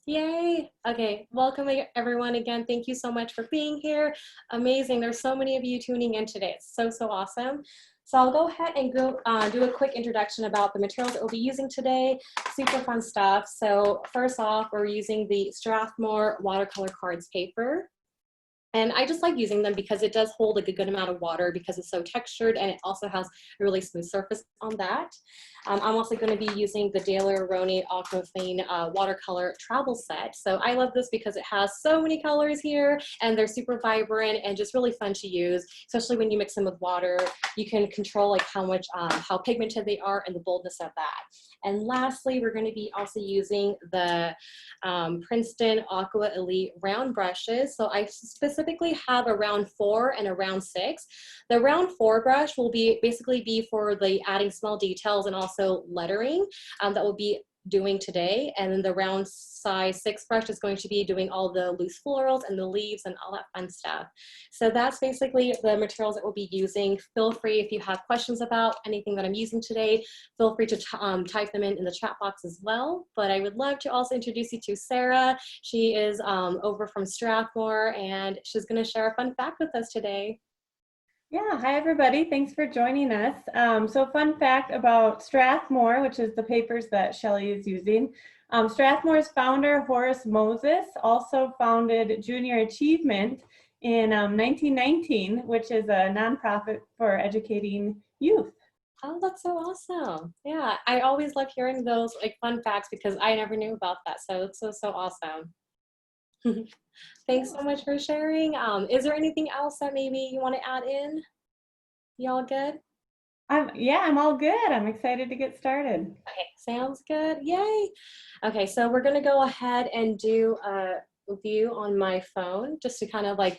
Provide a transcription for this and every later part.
Yay. Okay, welcome everyone again. Thank you so much for being here. Amazing. There's so many of you tuning in today. It's so awesome. So I'll go ahead and do a quick introduction about the materials that we'll be using today. Super fun stuff. So first off, we're using the Strathmore watercolor cards paper. And I just like using them because it does hold like a good amount of water because it's so textured, and it also has a really smooth surface on that. I'm also going to be using the Daler-Rowney Aquafine watercolor travel set. So I love this because it has so many colors here, and they're super vibrant and just really fun to use, especially when you mix them with water. You can control like how pigmented they are and the boldness of that. And lastly, we're going to be also using the Princeton Aqua Elite round brushes. So I specifically have a round 4 and a round 6. The round 4 brush will basically be for the adding small details and also lettering that will be doing today, and then the round size 6 brush is going to be doing all the loose florals and the leaves and all that fun stuff. So that's basically the materials that we'll be using. Feel free, if you have questions about anything that I'm using today, feel free to type them in the chat box as well. But I would love to also introduce you to Sarah. She is over from Strathmore, and she's going to share a fun fact with us today. Yeah, hi everybody. Thanks for joining us. So fun fact about Strathmore, which is the papers that Shelley is using. Strathmore's founder, Horace Moses, also founded Junior Achievement in 1919, which is a nonprofit for educating youth. Oh, that's so awesome. Yeah, I always love hearing those like fun facts because I never knew about that. So it's so awesome. Thanks so much for sharing. Is there anything else that maybe you want to add in? Y'all good? Yeah, I'm all good. I'm excited to get started. Okay, sounds good. Yay. Okay, so we're going to go ahead and do a view on my phone just to kind of like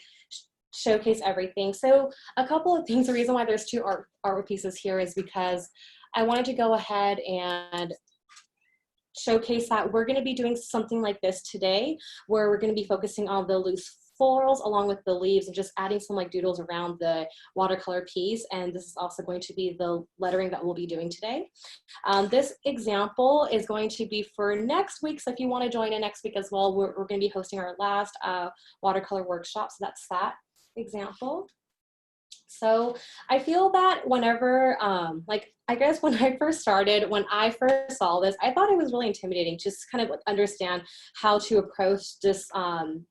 showcase everything. So a couple of things, the reason why there's two art pieces here is because I wanted to go ahead and showcase that we're going to be doing something like this today, where we're going to be focusing on the loose florals along with the leaves and just adding some like doodles around the watercolor piece. And this is also going to be the lettering that we'll be doing today. This example is going to be for next week. So if you want to join in next week as well, we're going to be hosting our last watercolor workshop. So that's that example. So I feel that whenever, I guess when I first started, when I first saw this, I thought it was really intimidating just to kind of understand how to approach this,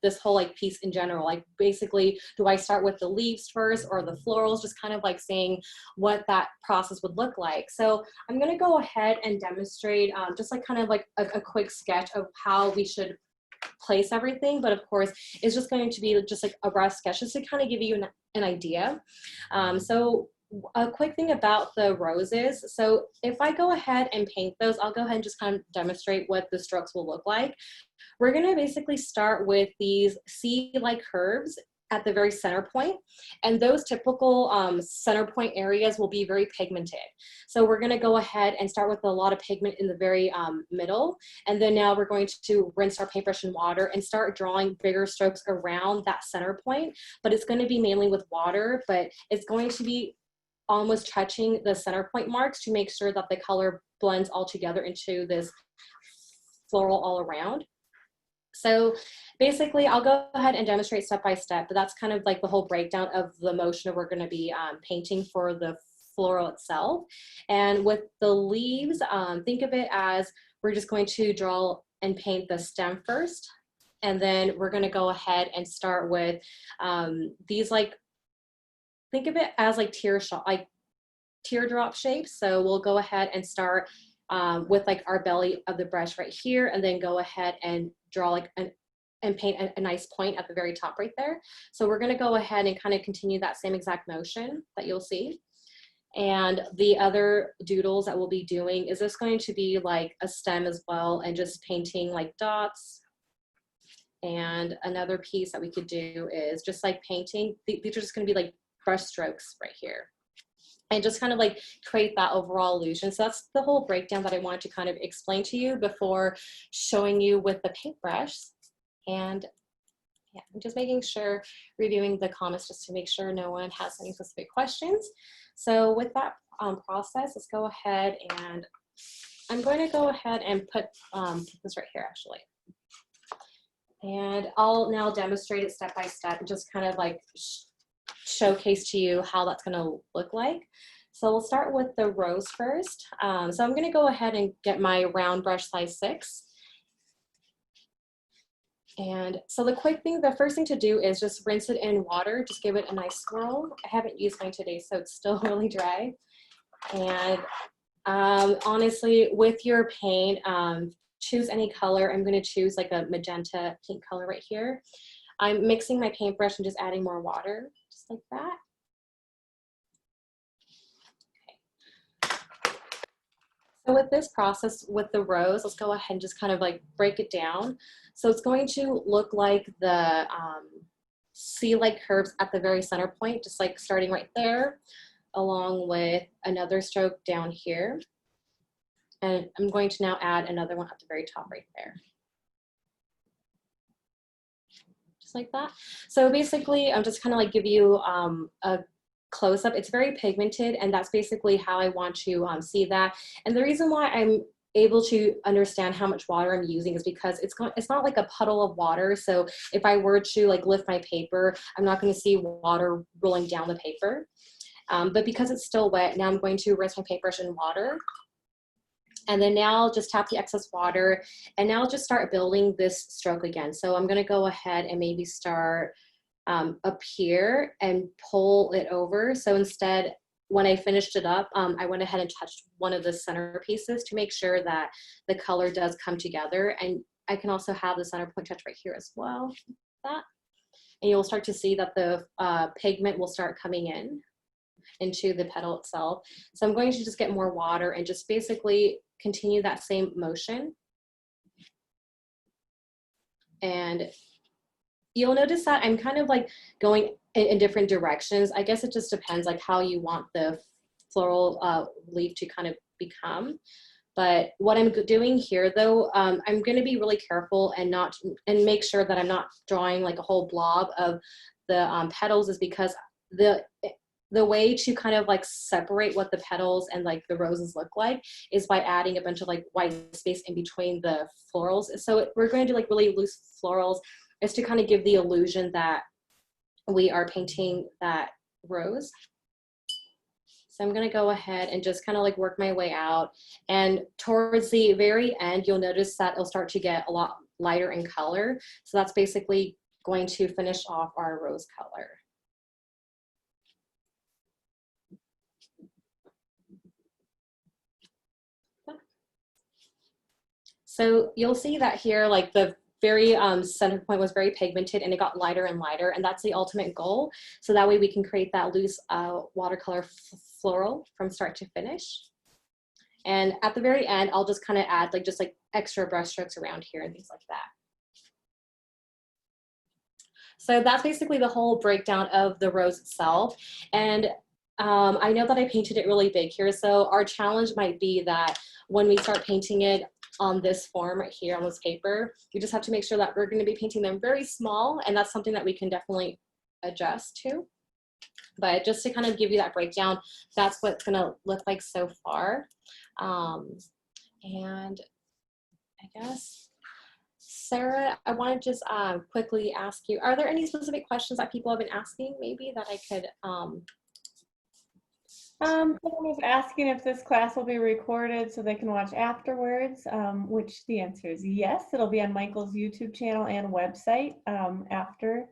this whole like piece in general. Like basically, do I start with the leaves first or the florals, just kind of like seeing what that process would look like. So I'm gonna go ahead and demonstrate just like kind of like a quick sketch of how we should place everything, but of course it's just going to be just like a rough sketch just to kind of give you an idea. So a quick thing about the roses, so if I go ahead and paint those, I'll go ahead and just kind of demonstrate what the strokes will look like. We're going to basically start with these C-like curves at the very center point, and those typical center point areas will be very pigmented. So we're going to go ahead and start with a lot of pigment in the very middle, and then now we're going to rinse our paintbrush in water and start drawing bigger strokes around that center point, but it's going to be mainly with water, but it's going to be almost touching the center point marks to make sure that the color blends all together into this floral all around. So basically, I'll go ahead and demonstrate step by step, but that's kind of like the whole breakdown of the motion that we're going to be painting for the floral itself. And with the leaves, think of it as we're just going to draw and paint the stem first, and then we're going to go ahead and start with these, like, think of it as like teardrop shapes. So we'll go ahead and start with like our belly of the brush right here, and then go ahead and draw like and paint a nice point at the very top right there. So we're going to go ahead and kind of continue that same exact motion that you'll see. And the other doodles that we'll be doing is this going to be like a stem as well, and just painting like dots. And another piece that we could do is just like painting, these are just going to be like brush strokes right here, and just kind of like create that overall illusion. So that's the whole breakdown that I wanted to kind of explain to you before showing you with the paintbrush. And yeah, I'm just making sure, reviewing the comments just to make sure no one has any specific questions. So with that process, let's go ahead, and I'm going to go ahead and put this right here actually. And I'll now demonstrate it step by step and just kind of like showcase to you how that's going to look like. So we'll start with the rose first. So I'm going to go ahead and get my round brush size 6. And so the first thing to do is just rinse it in water, just give it a nice swirl. I haven't used mine today, so it's still really dry. And honestly, with your paint, choose any color. I'm going to choose like a magenta pink color right here. I'm mixing my paintbrush and just adding more water, just like that. So with this process with the rose, let's go ahead and just kind of like break it down. So it's going to look like the C-like curves at the very center point, just like starting right there, along with another stroke down here. And I'm going to now add another one at the very top right there. Just like that. So basically, I'm just kind of like give you a close up. It's very pigmented, and that's basically how I want to see that. And the reason why I'm able to understand how much water I'm using is because it's not like a puddle of water. So if I were to like lift my paper, I'm not going to see water rolling down the paper. But because it's still wet, now I'm going to rinse my paintbrush in water. And then now I'll just tap the excess water, and now I'll just start building this stroke again. So I'm going to go ahead and maybe start up here and pull it over. So instead, when I finished it up, I went ahead and touched one of the center pieces to make sure that the color does come together. And I can also have the center point touch right here as well. Like that. And you'll start to see that the pigment will start coming in into the petal itself. So I'm going to just get more water and just basically continue that same motion. And you'll notice that I'm kind of like going in different directions. I guess it just depends like how you want the floral leaf to kind of become. But what I'm doing here though, I'm going to be really careful and make sure that I'm not drawing like a whole blob of the petals, is because the way to kind of like separate what the petals and like the roses look like is by adding a bunch of like white space in between the florals. So we're going to do like really loose florals, is to kind of give the illusion that we are painting that rose. So I'm going to go ahead and just kind of like work my way out. And towards the very end, you'll notice that it'll start to get a lot lighter in color. So that's basically going to finish off our rose color. So you'll see that here, like the very center point was very pigmented and it got lighter and lighter, and that's the ultimate goal. So that way we can create that loose watercolor floral from start to finish. And at the very end, I'll just kind of add like just like extra brush strokes around here and things like that. So that's basically the whole breakdown of the rose itself. And I know that I painted it really big here. So our challenge might be that when we start painting it on this form right here on this paper, we just have to make sure that we're going to be painting them very small, and that's something that we can definitely adjust to. But just to kind of give you that breakdown, that's what it's going to look like so far. And I guess, Sarah, I want to just quickly ask you, are there any specific questions that people have been asking maybe that I could Someone was asking if this class will be recorded so they can watch afterwards, which the answer is yes. It'll be on Michael's YouTube channel and website after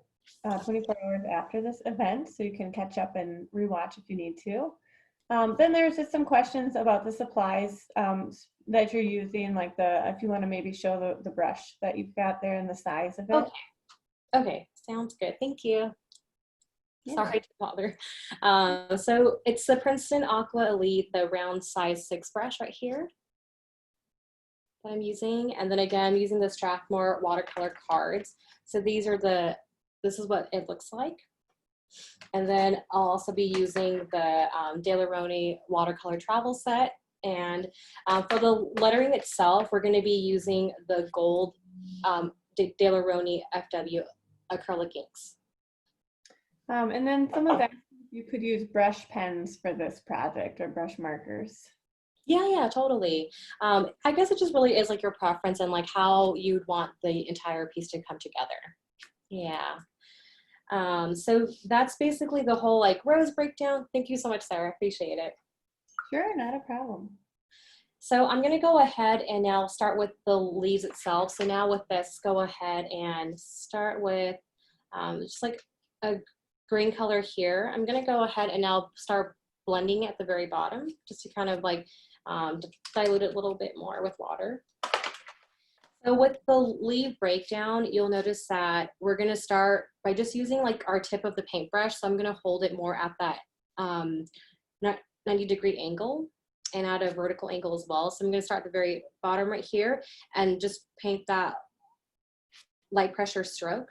24 hours after this event, so you can catch up and rewatch if you need to. Then there's just some questions about the supplies that you're using, like if you want to maybe show the brush that you've got there and the size of it. Okay, sounds good. Thank you. Yeah. Sorry to bother. So it's the Princeton Aqua Elite, the round size 6 brush right here that I'm using. And then again, I'm using the Strathmore watercolor cards. So this is what it looks like. And then I'll also be using the Daler-Rowney watercolor travel set. And for the lettering itself, we're going to be using the gold Daler-Rowney FW acrylic inks. And then someone's asking if you could use brush pens for this project or brush markers. Yeah, totally. I guess it just really is like your preference and like how you'd want the entire piece to come together. Yeah. So that's basically the whole like rose breakdown. Thank you so much, Sarah. Appreciate it. Sure, not a problem. So I'm going to go ahead and now start with the leaves itself. So now with this, go ahead and start with just like a green color here. I'm going to go ahead and now start blending at the very bottom just to kind of like dilute it a little bit more with water. So with the leaf breakdown, you'll notice that we're going to start by just using like our tip of the paintbrush. So I'm going to hold it more at that 90-degree angle and at a vertical angle as well. So I'm going to start at the very bottom right here and just paint that light pressure stroke.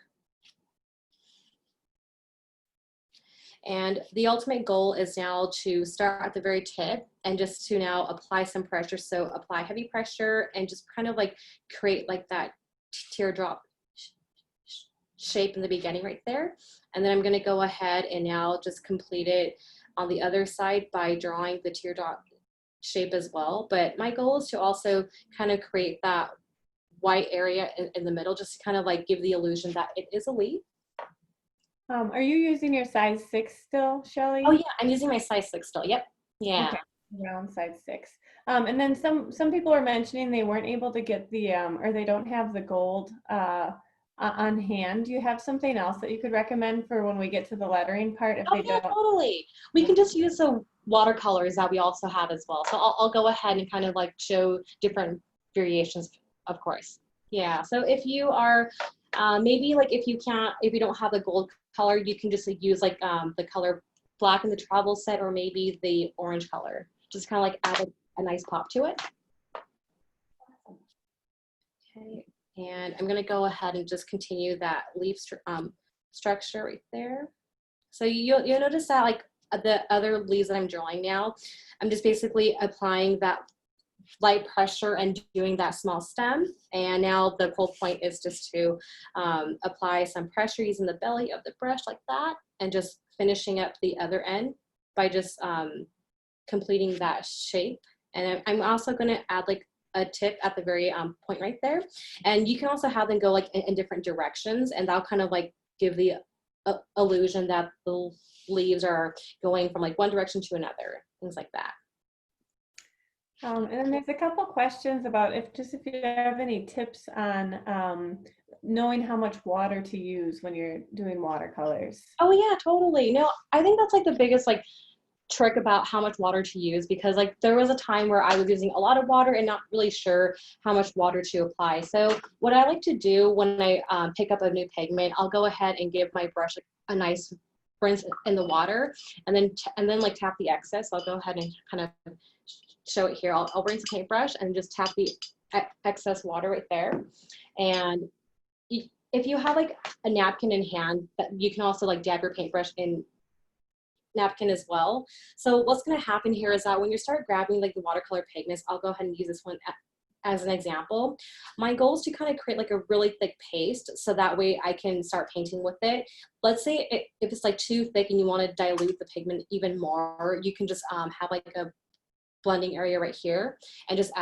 And the ultimate goal is now to start at the very tip and just to now apply some pressure. So apply heavy pressure and just kind of like create like that teardrop shape in the beginning right there. And then I'm going to go ahead and now just complete it on the other side by drawing the teardrop shape as well. But my goal is to also kind of create that white area in the middle, just to kind of like give the illusion that it is a leaf. Are you using your size 6 still, Shelly? Oh yeah, I'm using my size 6 still. Yep. Yeah. Okay. Around size 6. And then some people are mentioning they weren't able to get the or they don't have the gold on hand. Do you have something else that you could recommend for when we get to the lettering part if they don't? Totally. We can just use the watercolors that we also have as well. So I'll go ahead and kind of like show different variations, of course. Yeah. So if you are maybe like if you don't have the gold color, you can just like, use like the color black in the travel set or maybe the orange color. Just kind of like add a nice pop to it. Okay. And I'm going to go ahead and just continue that leaf structure right there. So you'll notice that like the other leaves that I'm drawing now, I'm just basically applying that light pressure and doing that small stem. And now the whole point is just to apply some pressure using the belly of the brush like that and just finishing up the other end by just completing that shape. And I'm also going to add like a tip at the very point right there. And you can also have them go like in different directions, and that'll kind of like give the illusion that the leaves are going from like one direction to another, things like that. And then there's a couple questions about if you have any tips on knowing how much water to use when you're doing watercolors. Oh yeah, totally. No, I think that's like the biggest like trick about how much water to use, because like there was a time where I was using a lot of water and not really sure how much water to apply. So what I like to do when I pick up a new pigment, I'll go ahead and give my brush a nice rinse in the water and then like tap the excess. I'll go ahead and kind of show it here. I'll rinse the paintbrush and just tap the excess water right there. And if you have like a napkin in hand, you can also like dab your paintbrush in napkin as well. So what's going to happen here is that when you start grabbing like the watercolor pigments, I'll go ahead and use this one as an example. My goal is to kind of create like a really thick paste so that way I can start painting with it. Let's say if it's like too thick and you want to dilute the pigment even more, you can just have like a blending area right here and just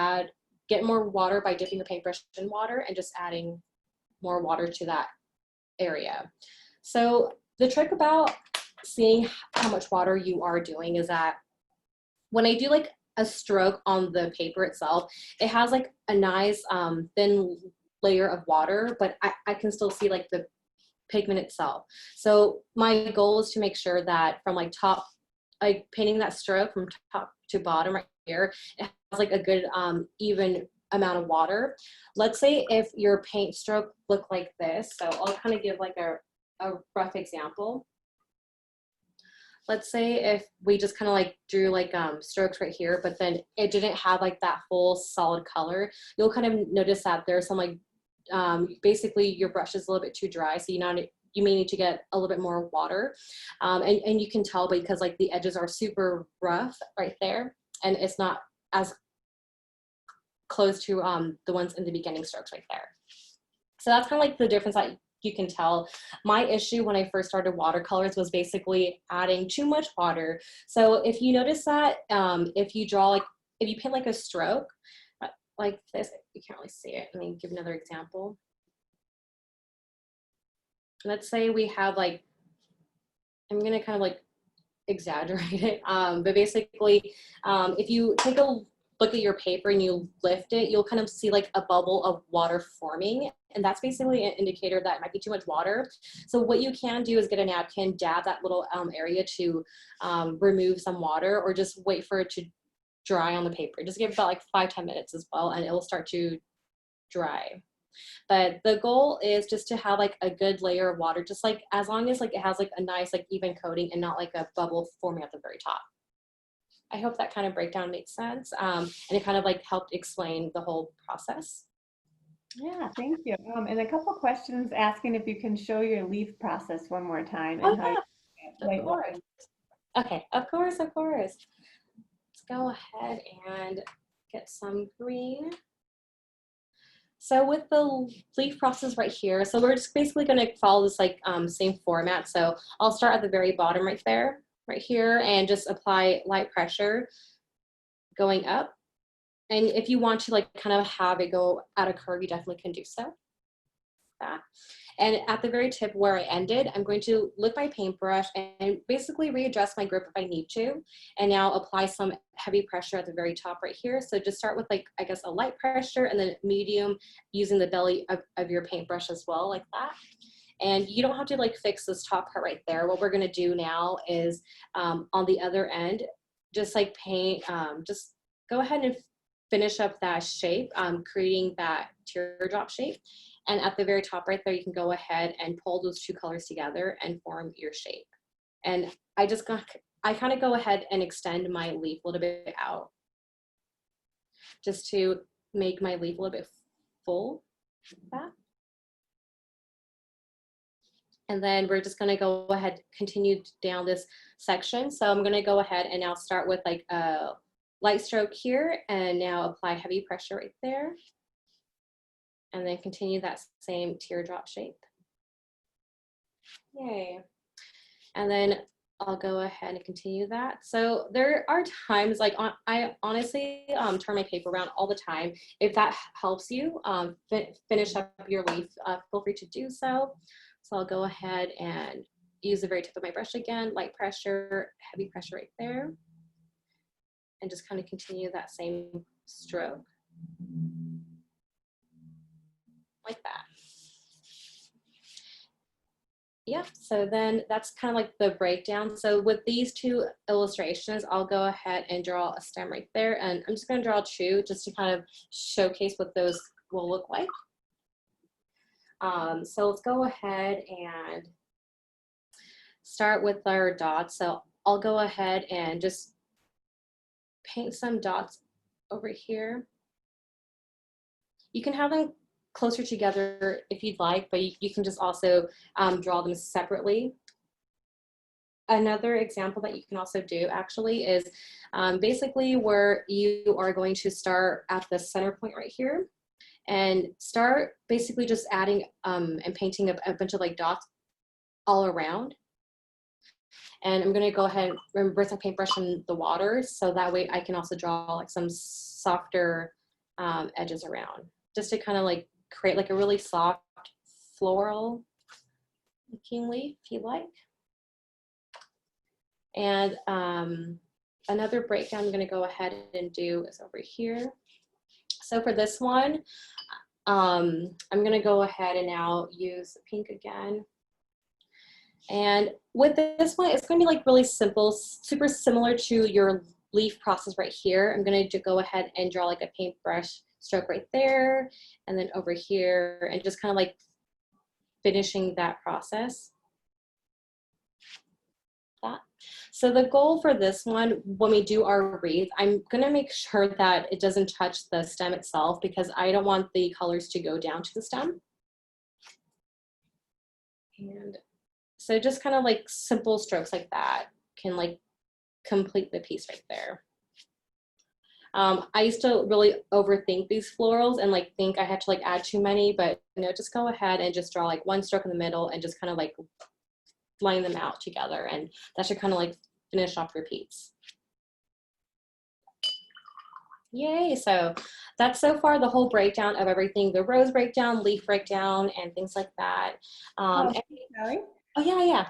get more water by dipping your paintbrush in water and just adding more water to that area. So the trick about seeing how much water you are doing is that when I do like a stroke on the paper itself, it has like a nice thin layer of water, but I can still see like the pigment itself. So my goal is to make sure that from like painting that stroke from top to bottom right here, it has like a good even amount of water. Let's say if your paint stroke looked like this. So I'll kind of give like a rough example. Let's say if we just kind of like drew like strokes right here, but then it didn't have like that full solid color, you'll kind of notice that there's some like, basically your brush is a little bit too dry. So you may need to get a little bit more water. And you can tell because like the edges are super rough right there and it's not as close to the ones in the beginning strokes right there. So that's kind of like the difference that you can tell. My issue when I first started watercolors was basically adding too much water. So if you notice that if you draw like if you paint like a stroke, like this, you can't really see it. Let me give another example. Let's say we have like, I'm gonna kind of like exaggerate it, but basically, if you take a look at your paper and you lift it, you'll kind of see like a bubble of water forming, and that's basically an indicator that it might be too much water. So what you can do is get a napkin, dab that little area to remove some water, or just wait for it to dry on the paper. Just give it about like 5-10 minutes as well, and it will start to dry. But the goal is just to have like a good layer of water, just like as long as like it has like a nice like even coating and not like a bubble forming at the very top. I hope that kind of breakdown makes sense, and it kind of like helped explain the whole process. Yeah, thank you. And a couple questions asking if you can show your leaf process one more time Oh and how you yeah, of course. Okay, of course, of course. Let's go ahead and get some green. So with the leaf process right here, so we're just basically going to follow this like same format. So I'll start at the very bottom right there, right here, and just apply light pressure going up. And if you want to like kind of have it go at a curve, you definitely can do so. That. And at the very tip where I ended, I'm going to lift my paintbrush and basically readjust my grip if I need to. And now apply some heavy pressure at the very top right here. So just start with like, I guess, a light pressure and then medium using the belly of your paintbrush as well, like that. And you don't have to like fix this top part right there. What we're gonna do now is on the other end, just like paint, just go ahead and finish up that shape, creating that teardrop shape. And at the very top right there, you can go ahead and pull those two colors together and form your shape. And I kind of go ahead and extend my leaf a little bit out just to make my leaf a little bit full, like that. And then we're just gonna go ahead, continue down this section. So I'm gonna go ahead and now start with like a light stroke here and now apply heavy pressure right there. And then continue that same teardrop shape. Yay. And then I'll go ahead and continue that. So there are times like I honestly turn my paper around all the time. If that helps you finish up your leaf, feel free to do so. So I'll go ahead and use the very tip of my brush again, light pressure, heavy pressure right there. And just kind of continue that same stroke. Like that. Yeah, so then that's kind of like the breakdown. So with these two illustrations, I'll go ahead and draw a stem right there. And I'm just going to draw two just to kind of showcase what those will look like. So let's go ahead and start with our dots. So I'll go ahead and just paint some dots over here. You can have them closer together if you'd like, but you can just also draw them separately. Another example that you can also do actually is basically where you are going to start at the center point right here and start basically just adding and painting a bunch of like dots all around. And I'm gonna go ahead and rinse my paintbrush in the water so that way I can also draw like some softer edges around, just to kind of like create like a really soft floral looking leaf if you like. And another breakdown I'm going to go ahead and do is over here. So for this one, I'm going to go ahead and now use pink again. And with this one, it's going to be like really simple, super similar to your leaf process right here. I'm going to go ahead and draw like a paintbrush stroke right there, and then over here, and just kind of like finishing that process. That. So the goal for this one, when we do our wreath, I'm gonna make sure that it doesn't touch the stem itself because I don't want the colors to go down to the stem. And so just kind of like simple strokes like that can like complete the piece right there. I used to really overthink these florals and like think I had to like add too many, but you know, just go ahead and just draw like one stroke in the middle and just kind of like line them out together, and that should kind of like finish off your piece. Yay. So that's so far the whole breakdown of everything, the rose breakdown, leaf breakdown, and things like that. Oh, And, Kelly? oh, yeah, yeah.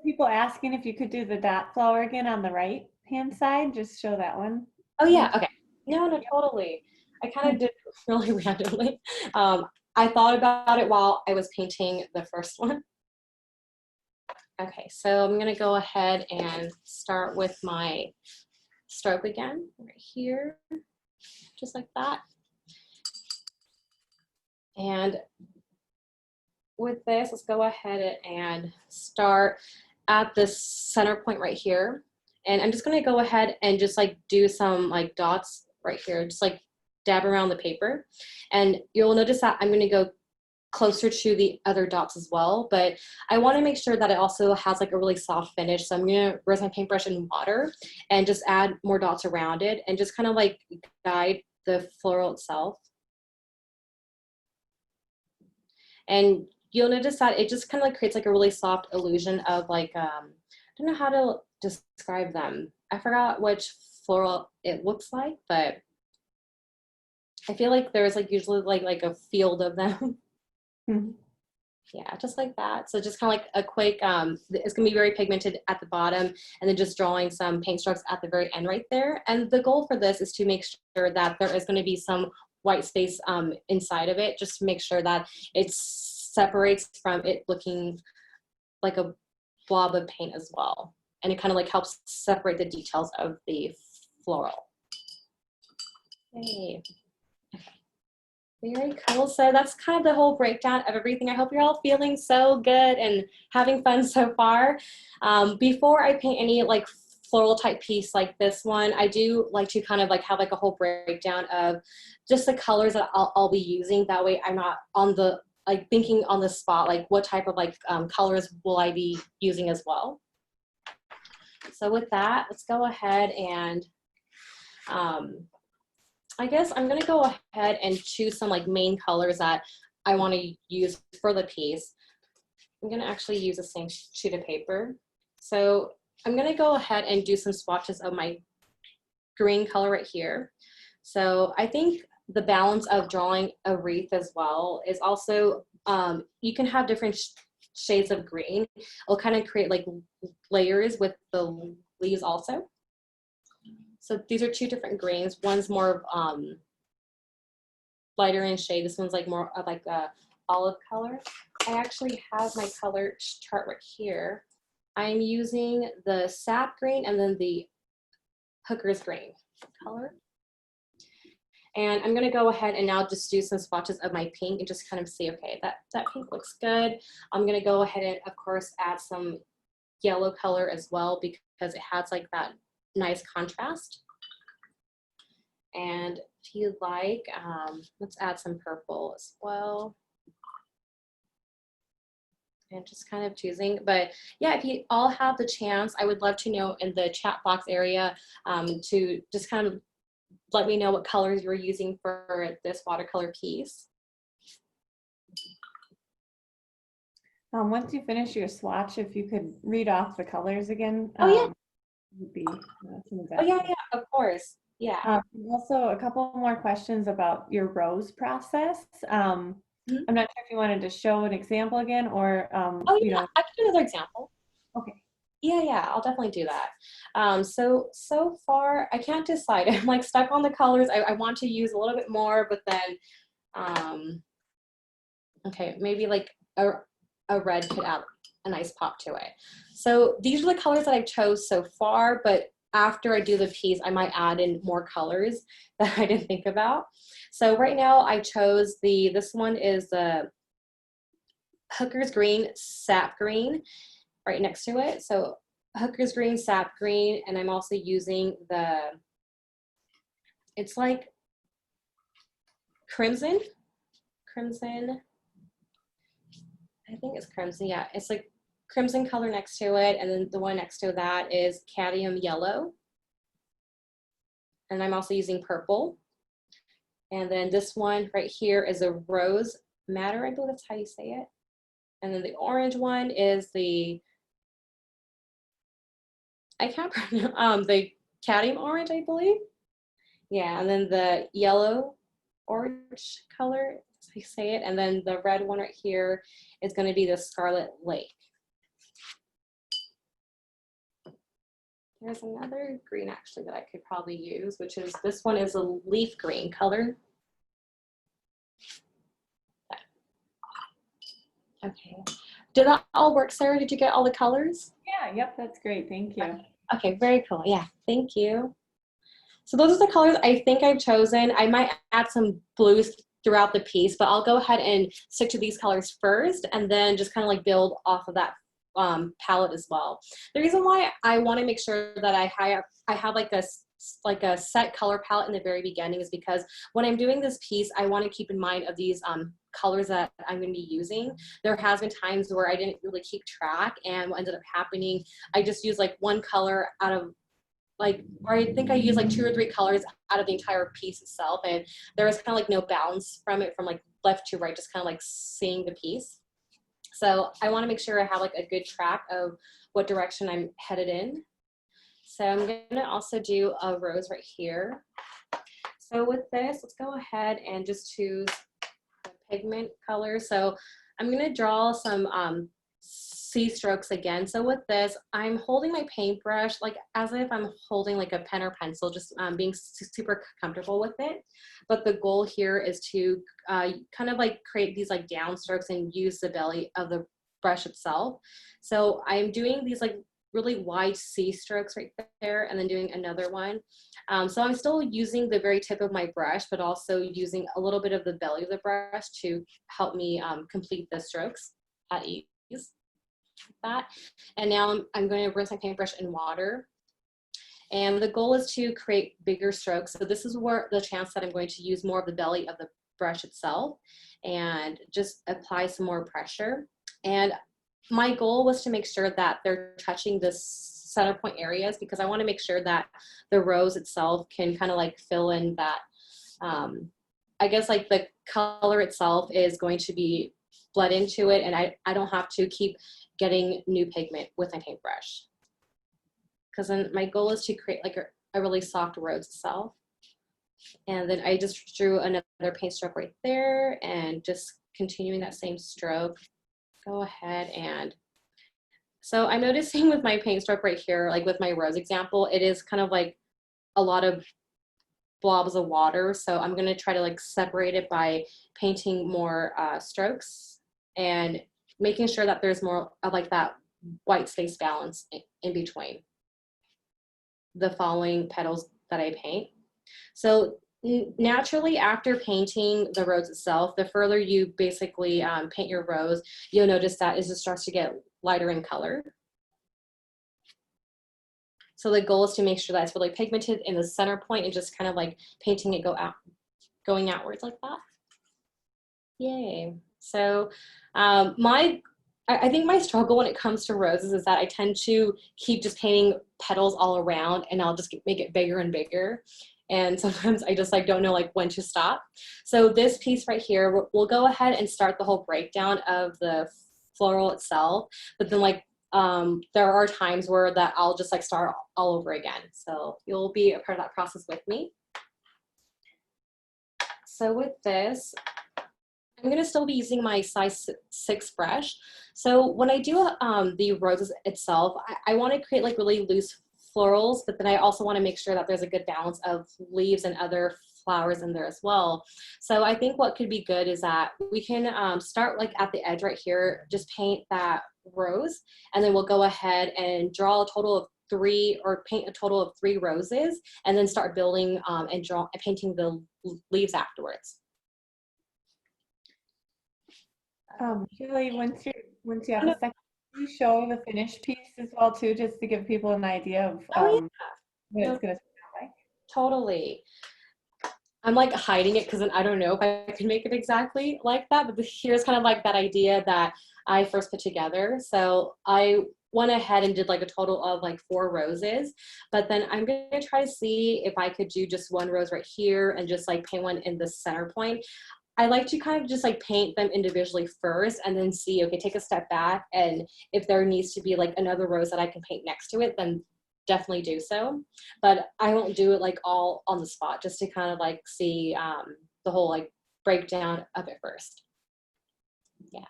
People asking if you could do the dot flower again on the right hand side, just show that one. Oh, yeah. again. Okay. No, no, Yep. totally. I kind of did really randomly. I thought about it while I was painting the first one. Okay, so I'm going to go ahead and start with my stroke again, right here, just like that. And with this, let's go ahead and start at this center point right here. And I'm just gonna go ahead and just like do some like dots right here, just like dab around the paper. And you'll notice that I'm gonna go closer to the other dots as well, but I wanna make sure that it also has like a really soft finish. So I'm gonna rinse my paintbrush in water and just add more dots around it and just kind of like guide the floral itself. And you'll notice that it just kind of like creates like a really soft illusion of like, I don't know how to describe them. I forgot which floral it looks like, but I feel like there's like usually like a field of them. Mhm. Yeah, just like that. So just kind of like a quick, it's gonna be very pigmented at the bottom and then just drawing some paint strokes at the very end right there. And the goal for this is to make sure that there is gonna be some white space inside of it, just to make sure that it separates from it looking like a blob of paint as well. And it kind of like helps separate the details of the floral. Yay. Very cool. So that's kind of the whole breakdown of everything. I hope you're all feeling so good and having fun so far. Before I paint any like floral type piece like this one, I do like to kind of like have like a whole breakdown of just the colors that I'll be using. That way I'm not on the like thinking on the spot, like what type of like colors will I be using as well. So with that, let's go ahead and I guess I'm gonna go ahead and choose some like main colors that I want to use for the piece. I'm gonna actually use the same sheet of paper. So I'm gonna go ahead and do some swatches of my green color right here. So I think the balance of drawing a wreath as well is also, you can have different shades of green. It'll kind of create like layers with the leaves also. So these are two different greens. One's more lighter in shade. This one's like more of like a olive color. I actually have my color chart right here. I'm using the sap green and then the hooker's green color. And I'm gonna go ahead and now just do some swatches of my pink and just kind of see, okay, that pink looks good. I'm gonna go ahead and of course add some yellow color as well because it has like that nice contrast. And if you'd like, let's add some purple as well. And just kind of choosing, but yeah, if you all have the chance, I would love to know in the chat box area to just kind of let me know what colors you're using for this watercolor piece. Once you finish your swatch, if you could read off the colors again. Oh yeah. Would be Oh yeah, yeah, of course. Yeah. Also, a couple more questions about your rose process. I'm not sure if you wanted to show an example again or, Oh you yeah, know. I can do another example. Okay. Yeah, yeah, I'll definitely do that. So far, I can't decide. I'm like stuck on the colors. I want to use a little bit more, but then, okay, maybe like a red could add a nice pop to it. So these are the colors that I've chose so far, but after I do the piece, I might add in more colors that I didn't think about. So right now I chose this one is the Hooker's Green, Sap Green, right next to it. So Hooker's Green, Sap Green, and I'm also using it's like crimson, I think it's crimson, yeah. It's like crimson color next to it, and then the one next to that is cadmium yellow. And I'm also using purple. And then this one right here is a rose madder, I believe that's how you say it. And then the orange one is I can't pronounce, the cadmium orange, I believe. Yeah, and then the yellow orange color, as I say it, and then the red one right here is going to be the Scarlet Lake. There's another green actually that I could probably use, which is, this one is a leaf green color. Okay. Did that all work, Sarah? Did you get all the colors? Yeah, yep, that's great. Thank you. Okay, very cool. Yeah, thank you. So those are the colors I think I've chosen. I might add some blues throughout the piece, but I'll go ahead and stick to these colors first and then just kind of like build off of that palette as well. The reason why I want to make sure that I have like a set color palette in the very beginning is because when I'm doing this piece, I want to keep in mind of these colors that I'm going to be using. There has been times where I didn't really keep track, and what ended up happening, I just used like one color out of like, or I think I used like 2 or 3 colors out of the entire piece itself, and there was kind of like no balance from it, from like left to right, just kind of like seeing the piece. So I want to make sure I have like a good track of what direction I'm headed in. So I'm going to also do a rose right here. So with this, let's go ahead and just choose the pigment color. So I'm going to draw some C strokes again. So with this, I'm holding my paintbrush like as if I'm holding like a pen or pencil, just being super comfortable with it. But the goal here is to kind of like create these like down strokes and use the belly of the brush itself. So I'm doing these like really wide C strokes right there, and then doing another one. So I'm still using the very tip of my brush, but also using a little bit of the belly of the brush to help me complete the strokes at ease. That. And now I'm going to rinse my paintbrush in water. And the goal is to create bigger strokes. So this is where the chance that I'm going to use more of the belly of the brush itself and just apply some more pressure. And my goal was to make sure that they're touching the center point areas, because I want to make sure that the rose itself can kind of like fill in that, I guess like the color itself is going to be bled into it, and I don't have to keep getting new pigment with my paintbrush. Because then my goal is to create like a really soft rose itself. And then I just drew another paint stroke right there, and just continuing that same stroke, go ahead and, so I'm noticing with my paint stroke right here, like with my rose example, it is kind of like a lot of blobs of water. So I'm gonna try to like separate it by painting more strokes and making sure that there's more of like that white space balance in between the following petals that I paint. So naturally, after painting the rose itself, the further you basically paint your rose, you'll notice that it just starts to get lighter in color. So the goal is to make sure that it's really pigmented in the center point and just kind of like painting it going outwards like that. Yay. So I think my struggle when it comes to roses is that I tend to keep just painting petals all around, and I'll just make it bigger and bigger. And sometimes I just like don't know like when to stop. So this piece right here, we'll go ahead and start the whole breakdown of the floral itself. But then like there are times where that I'll just like start all over again. So you'll be a part of that process with me. So with this, I'm gonna still be using my size 6 brush. So when I do the roses itself, I wanna create like really loose florals, but then I also wanna make sure that there's a good balance of leaves and other flowers in there as well. So I think what could be good is that we can start like at the edge right here, just paint that rose, and then we'll go ahead and draw a total of 3, or paint a total of 3 roses, and then start building and painting the leaves afterwards. Julie, once you have a second, can you show the finished piece as well too, just to give people an idea of what it's going to sound like? Totally. I'm like hiding it because I don't know if I can make it exactly like that, but here's kind of like that idea that I first put together. So I went ahead and did like a total of like 4 roses, but then I'm gonna try to see if I could do just 1 rose right here and just like paint one in the center point. I like to kind of just like paint them individually first, and then see, okay, take a step back, and if there needs to be like another rose that I can paint next to it, then definitely do so, but I won't do it like all on the spot, just to kind of like see the whole like breakdown of it first. Yeah.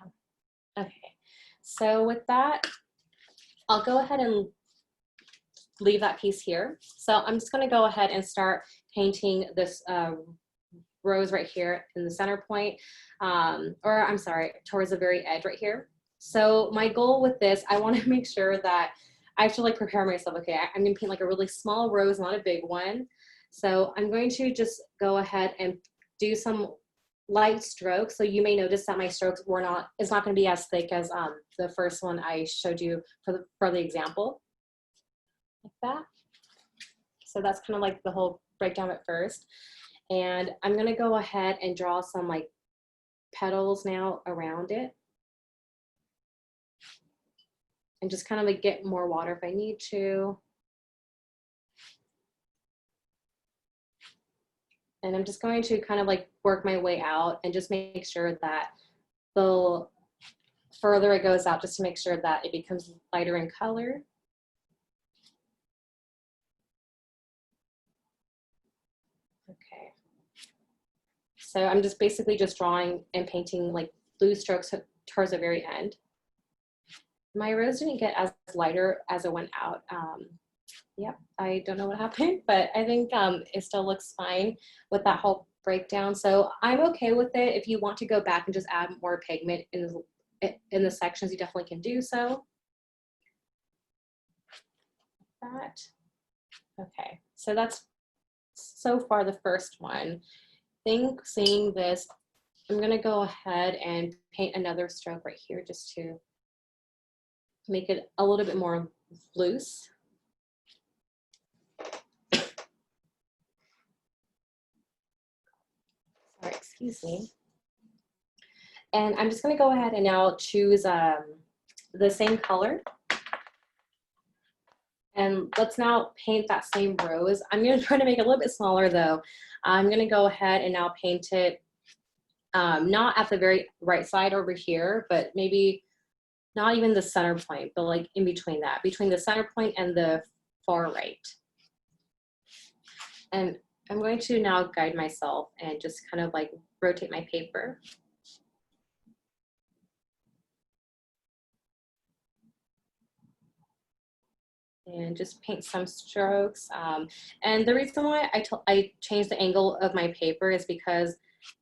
Okay. So with that, I'll go ahead and leave that piece here. So I'm just going to go ahead and start painting this rose right here in the center point, or I'm sorry, towards the very edge right here. So my goal with this, I want to make sure that I have to like prepare myself. Okay, I'm going to paint like a really small rose, not a big one. So I'm going to just go ahead and do some light strokes. So you may notice that my strokes it's not going to be as thick as the first one I showed you for the example. Like that. So that's kind of like the whole breakdown at first. And I'm going to go ahead and draw some like petals now around it. And just kind of like get more water if I need to. And I'm just going to kind of like work my way out and just make sure that the further it goes out, just to make sure that it becomes lighter in color. Okay. So I'm just basically just drawing and painting like blue strokes towards the very end. My rose didn't get as lighter as it went out. Yep, I don't know what happened, but I think it still looks fine with that whole breakdown. So I'm okay with it. If you want to go back and just add more pigment in the sections, you definitely can do so. That. Okay, so that's so far the first one. Seeing this, I'm gonna go ahead and paint another stroke right here just to make it a little bit more loose. Sorry, excuse me. And I'm just gonna go ahead and now choose the same color. And let's now paint that same rose. I'm gonna try to make it a little bit smaller though. I'm gonna go ahead and now paint it not at the very right side over here, but maybe not even the center point, but like in between that, between the center point and the far right. And I'm going to now guide myself and just kind of like rotate my paper. And just paint some strokes. And the reason why I changed the angle of my paper is because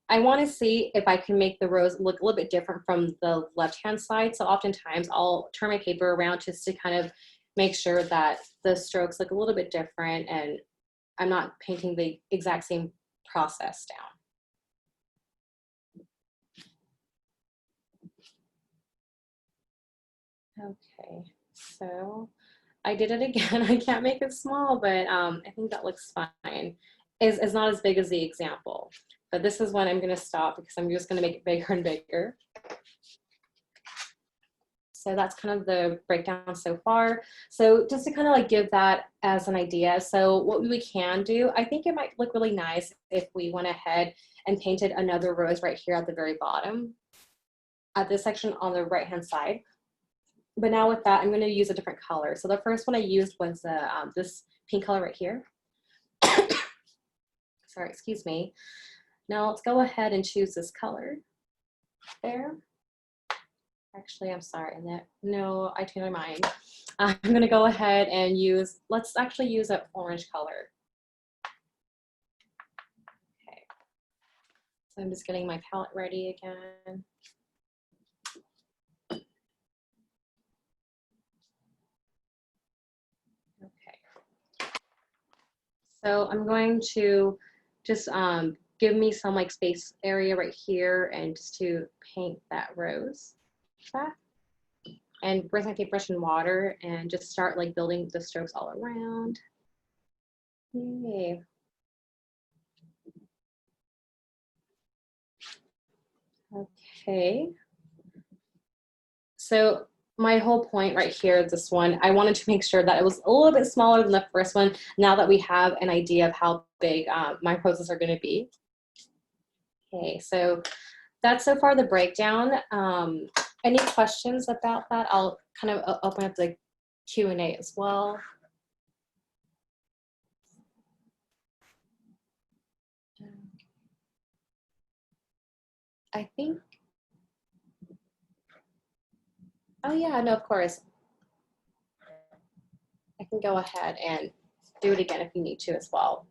I want to see if I can make the rose look a little bit different from the left-hand side. So oftentimes I'll turn my paper around just to kind of make sure that the strokes look a little bit different and I'm not painting the exact same process down. Okay, so I did it again. I can't make it small, but I think that looks fine. It's not as big as the example, but this is when I'm going to stop because I'm just going to make it bigger and bigger. So that's kind of the breakdown so far. So just to kind of like give that as an idea. So what we can do, I think it might look really nice if we went ahead and painted another rose right here at the very bottom at this section on the right-hand side. But now with that, I'm going to use a different color. So the first one I used was this pink color right here. Sorry, excuse me. Now let's go ahead and choose this color there. Actually, I'm sorry. No, I changed my mind. I'm going to go ahead and let's actually use an orange color. Okay. So I'm just getting my palette ready again. So I'm going to just give me some like space area right here and just to paint that rose. And bring my paintbrush and water and just start like building the strokes all around. Yay. Okay. So my whole point right here, this one, I wanted to make sure that it was a little bit smaller than the first one now that we have an idea of how big my roses are going to be. Okay, so that's so far the breakdown. Any questions about that? I'll kind of open up the Q&A as well. I think, oh yeah, no, of course. I can go ahead and do it again if you need to as well.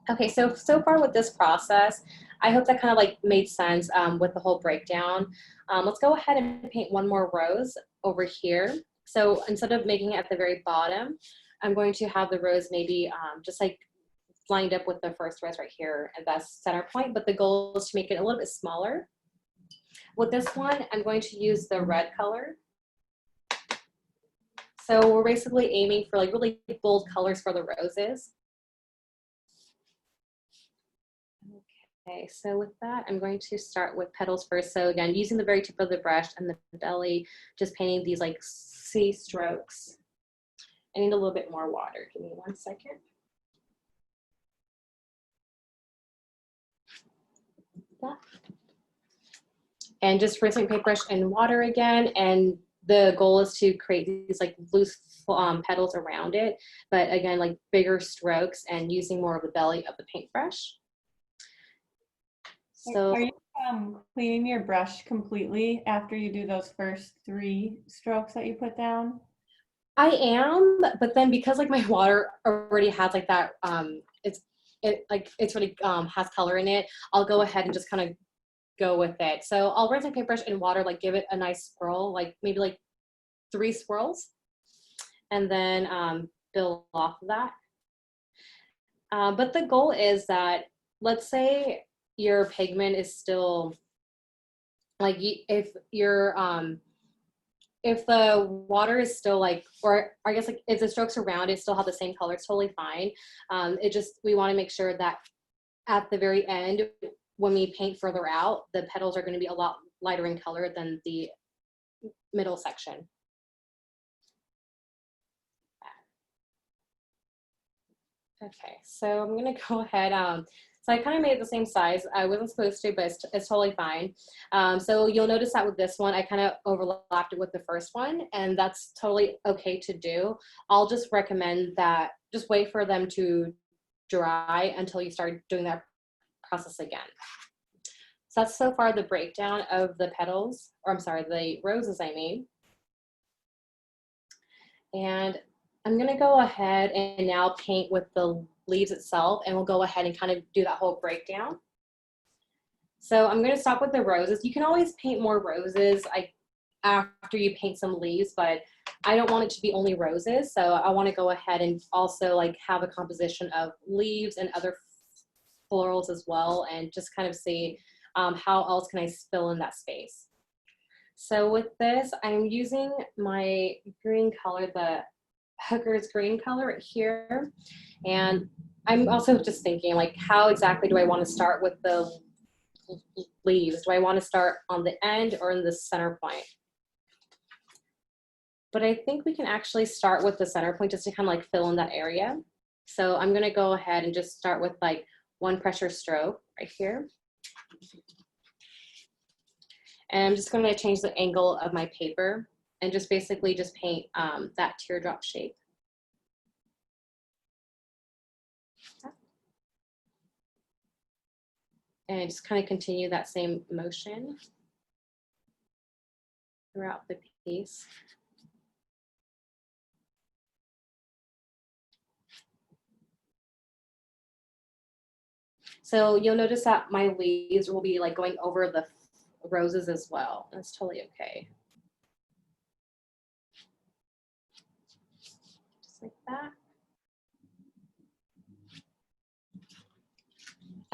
Okay, so far with this process, I hope that kind of like made sense with the whole breakdown. Let's go ahead and paint one more rose over here. So instead of making it at the very bottom, I'm going to have the rose maybe just like lined up with the first rose right here at that center point, but the goal is to make it a little bit smaller. With this one, I'm going to use the red color. So we're basically aiming for like really bold colors for the roses. Okay, so with that, I'm going to start with petals first. So again, using the very tip of the brush and the belly, just painting these like C strokes. I need a little bit more water. Give me 1 second. That. And just rinsing paintbrush and water again. And the goal is to create these like loose petals around it. But again, like bigger strokes and using more of the belly of the paintbrush. So are you cleaning your brush completely after you do those first 3 strokes that you put down? I am, but then because like my water already has like that, it's already has color in it, I'll go ahead and just kind of go with it. So I'll rinse my paintbrush in water, like give it a nice swirl, like maybe like 3 swirls, and then build off of that. But the goal is that, let's say your pigment is still like, if the water is still like, or I guess like if the strokes around it still have the same color, it's totally fine. We want to make sure that at the very end, when we paint further out, the petals are going to be a lot lighter in color than the middle section. Okay, so I'm going to go ahead. So I kind of made it the same size. I wasn't supposed to, but it's totally fine. So you'll notice that with this one, I kind of overlapped it with the first one, and that's totally okay to do. I'll just recommend that just wait for them to dry until you start doing that process again. So that's so far the breakdown of the petals, or I'm sorry, the roses I made. And I'm gonna go ahead and now paint with the leaves itself, and we'll go ahead and kind of do that whole breakdown. So I'm gonna stop with the roses. You can always paint more roses after you paint some leaves, but I don't want it to be only roses. So I wanna go ahead and also like have a composition of leaves and other florals as well, and just kind of see how else can I fill in that space. So with this, I'm using my green color, the Hooker's green color right here. And I'm also just thinking like, how exactly do I want to start with the leaves? Do I want to start on the end or in the center point? But I think we can actually start with the center point just to kind of like fill in that area. So I'm going to go ahead and just start with like 1 pressure stroke right here. And I'm just going to change the angle of my paper and just basically just paint that teardrop shape. And just kind of continue that same motion throughout the piece. So you'll notice that my leaves will be like going over the roses as well. That's totally okay. Just like that.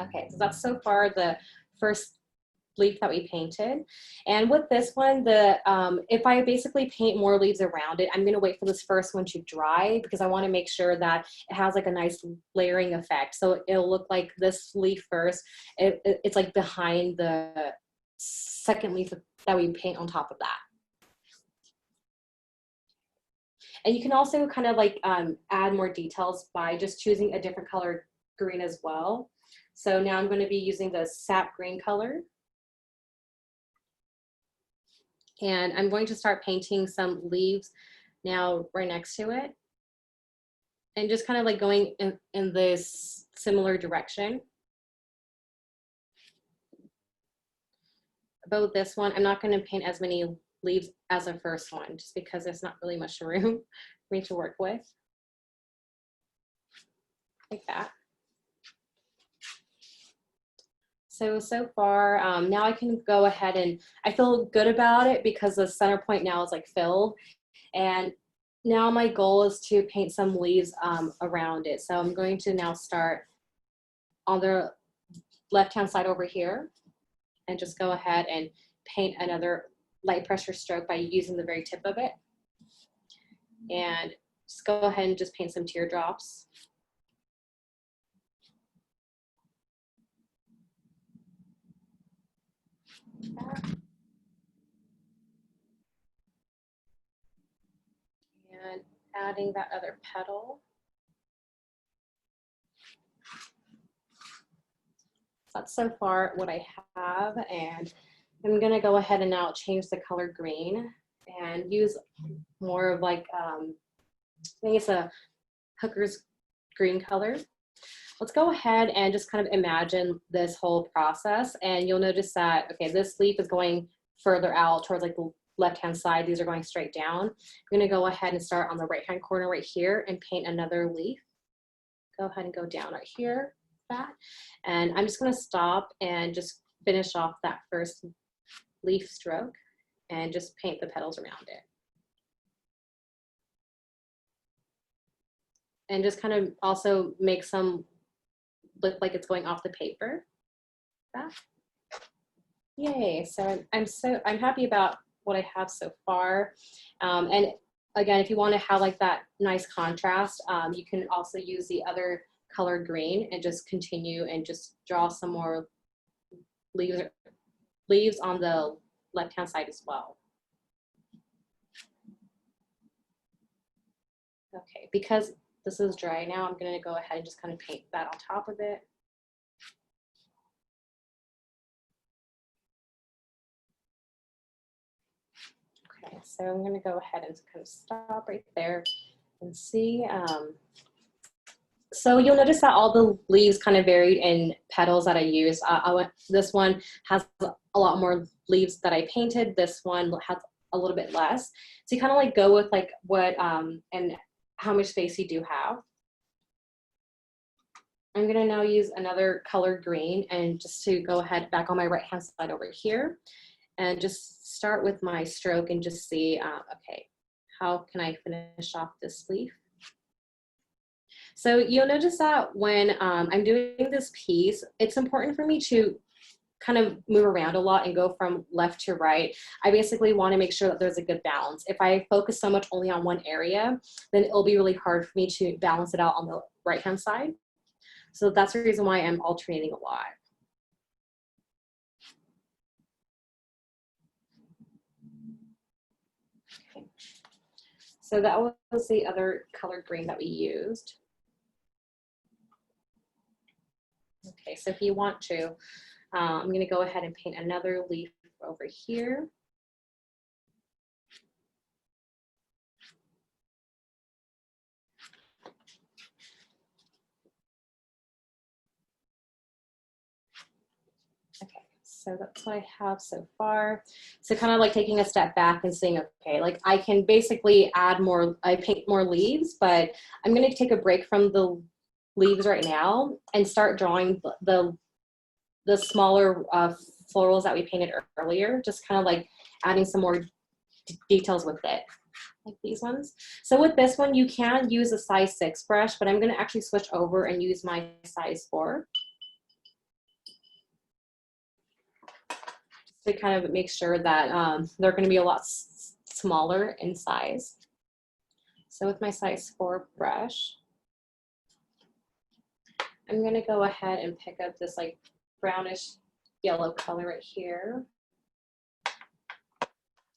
Okay, so that's so far the first leaf that we painted. And with this one, if I basically paint more leaves around it, I'm going to wait for this first one to dry because I want to make sure that it has like a nice layering effect. So it'll look like this leaf first, it's like behind the second leaf that we paint on top of that. And you can also kind of like add more details by just choosing a different color green as well. So now I'm going to be using the sap green color. And I'm going to start painting some leaves now right next to it. And just kind of like going in this similar direction. but with this one, I'm not going to paint as many leaves as the first one, just because there's not really much room for me to work with. Like that. So far, now I can go ahead and I feel good about it because the center point now is like filled. And now my goal is to paint some leaves around it. So I'm going to now start on the left-hand side over here and just go ahead and paint another light pressure stroke by using the very tip of it. And just go ahead and just paint some teardrops. And adding that other petal. That's so far what I have, and I'm gonna go ahead and now change the color green and use more of like, I think it's a Hooker's green color. Let's go ahead and just kind of imagine this whole process, and you'll notice that, okay, this leaf is going further out towards like the left-hand side. These are going straight down. I'm gonna go ahead and start on the right-hand corner right here and paint another leaf. Go ahead and go down right here, that. And I'm just gonna stop and just finish off that first leaf stroke and just paint the petals around it. And just kind of also make some look like it's going off the paper. That. Yay, so I'm happy about what I have so far. And again, if you want to have like that nice contrast, you can also use the other color green and just continue and just draw some more leaves on the left-hand side as well. Okay, because this is dry now, I'm going to go ahead and just kind of paint that on top of it. Okay, so I'm going to go ahead and kind of stop right there and see. So you'll notice that all the leaves kind of varied in petals that I used. This one has a lot more leaves that I painted. This one has a little bit less. So you kind of like go with like what and how much space you do have. I'm gonna now use another color green and just to go ahead back on my right hand side over here and just start with my stroke and just see, okay, how can I finish off this leaf? So you'll notice that when I'm doing this piece, it's important for me to kind of move around a lot and go from left to right. I basically want to make sure that there's a good balance. If I focus so much only on one area, then it'll be really hard for me to balance it out on the right-hand side. So that's the reason why I'm alternating a lot. Okay. So that was the other color green that we used. Okay, so if you want to, I'm going to go ahead and paint another leaf over here. Okay, so that's what I have so far. So kind of like taking a step back and saying, okay, like I can basically add more, I paint more leaves, but I'm going to take a break from the leaves right now and start drawing the smaller florals that we painted earlier, just kind of like adding some more details with it, like these ones. So with this one, you can use a size 6 brush, but I'm going to actually switch over and use my size 4. To kind of make sure that they're going to be a lot smaller in size. So with my size 4 brush, I'm going to go ahead and pick up this like brownish yellow color right here.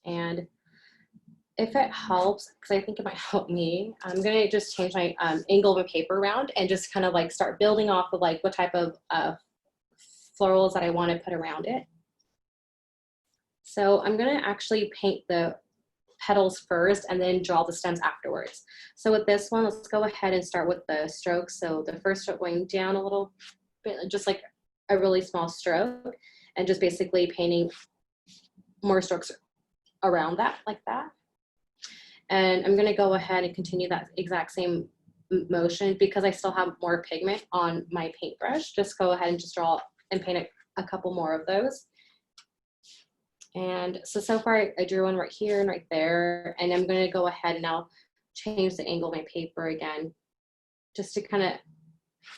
And if it helps, because I think it might help me, I'm going to just change my angle of the paper around and just kind of like start building off of like what type of florals that I want to put around it. So I'm going to actually paint the petals first and then draw the stems afterwards. So with this one, let's go ahead and start with the strokes. So the first stroke going down a little bit, just like a really small stroke, and just basically painting more strokes around that, like that. And I'm gonna go ahead and continue that exact same motion because I still have more pigment on my paintbrush. Just go ahead and just draw and paint a couple more of those. And so far I drew one right here and right there, and I'm gonna go ahead and now change the angle of my paper again, just to kind of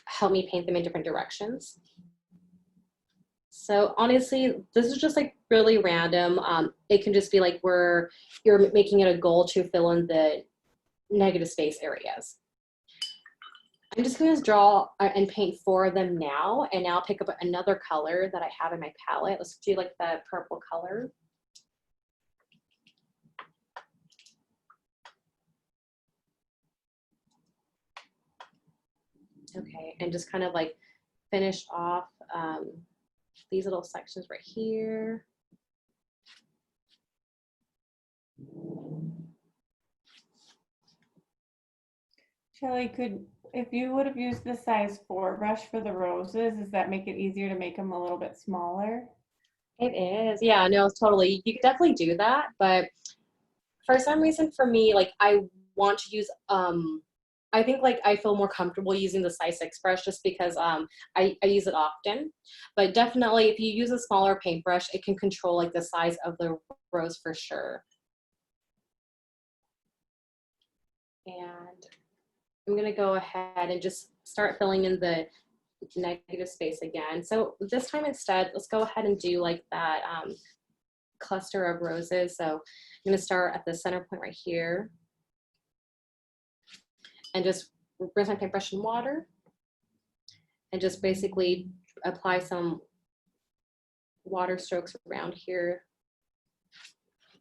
help me paint them in different directions. So honestly, this is just like really random. It can just be like where you're making it a goal to fill in the negative space areas. I'm just going to draw and paint 4 of them now, and now pick up another color that I have in my palette. Let's do like the purple color. Okay, and just kind of like finish off these little sections right here. Shelly, if you would have used the size 4 brush for the roses, does that make it easier to make them a little bit smaller? It is, yeah, no, totally. You could definitely do that, but for some reason for me, like I want to use, I think like I feel more comfortable using the size 6 brush just because I use it often. But definitely if you use a smaller paintbrush, it can control like the size of the rose for sure. And I'm gonna go ahead and just start filling in the negative space again. So this time instead, let's go ahead and do like that cluster of roses. So I'm gonna start at the center point right here and just rinse my paintbrush in water and just basically apply some water strokes around here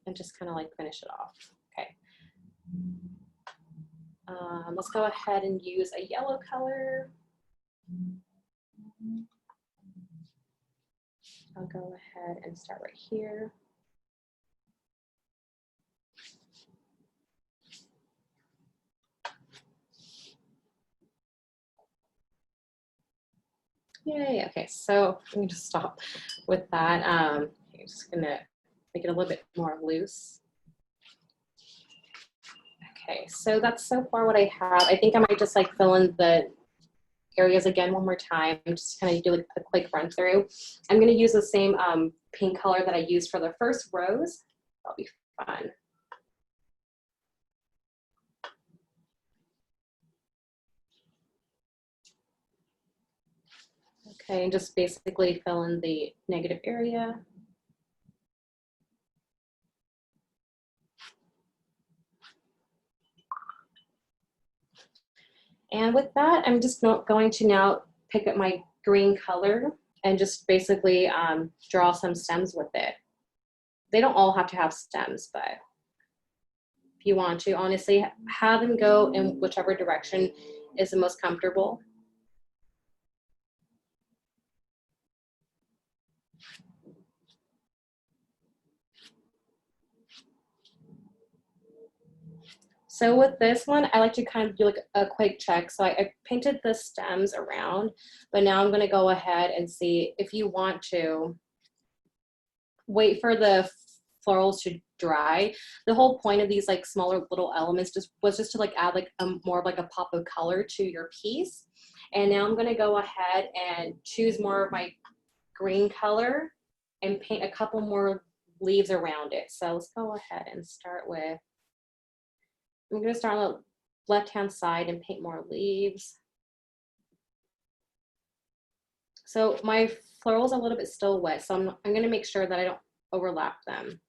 and just kind of like finish it off. Okay. Let's go ahead and use a yellow color. I'll go ahead and start right here. Yay, okay, so let me just stop with that. I'm just gonna make it a little bit more loose. Okay, so that's so far what I have. I think I might just like fill in the areas again one more time, just kind of do like a quick run through. I'm gonna use the same pink color that I used for the first rose. That'll be fun. Okay, and just basically fill in the negative area. And with that, I'm just going to now pick up my green color and just basically draw some stems with it. They don't all have to have stems, but if you want to, honestly, have them go in whichever direction is the most comfortable. So with this one, I like to kind of do like a quick check. So I painted the stems around, but now I'm gonna go ahead and see if you want to wait for the florals to dry. The whole point of these like smaller little elements was just to like add like more of like a pop of color to your piece. And now I'm gonna go ahead and choose more of my green color and paint a couple more leaves around it. So let's go ahead and start with, I'm going to start on the left-hand side and paint more leaves. So my florals are a little bit still wet, so I'm going to make sure that I don't overlap them.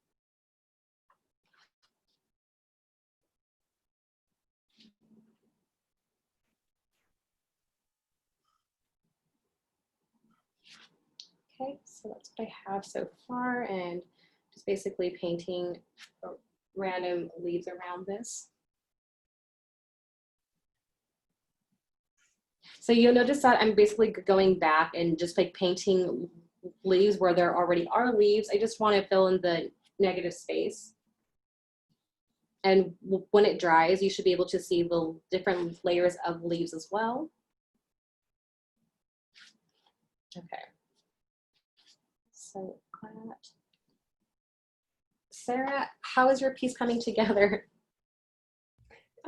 Okay, so that's what I have so far, and just basically painting random leaves around this. So you'll notice that I'm basically going back and just like painting leaves where there already are leaves. I just want to fill in the negative space. And when it dries, you should be able to see the different layers of leaves as well. Okay. So that. Sarah, how is your piece coming together?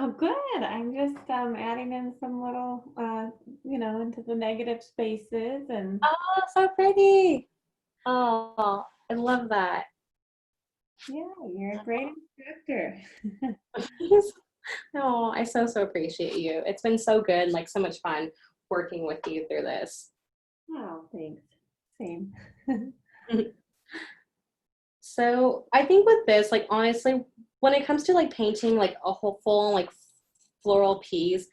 Oh, good. I'm just adding in some little, into the negative spaces and Oh, so pretty. Oh, I love that. yeah, you're a great instructor. Oh, I so appreciate you. It's been so good, like so much fun working with you through this. Oh, thanks. Same. So I think with this, like honestly, when it comes to like painting like a whole full like floral piece,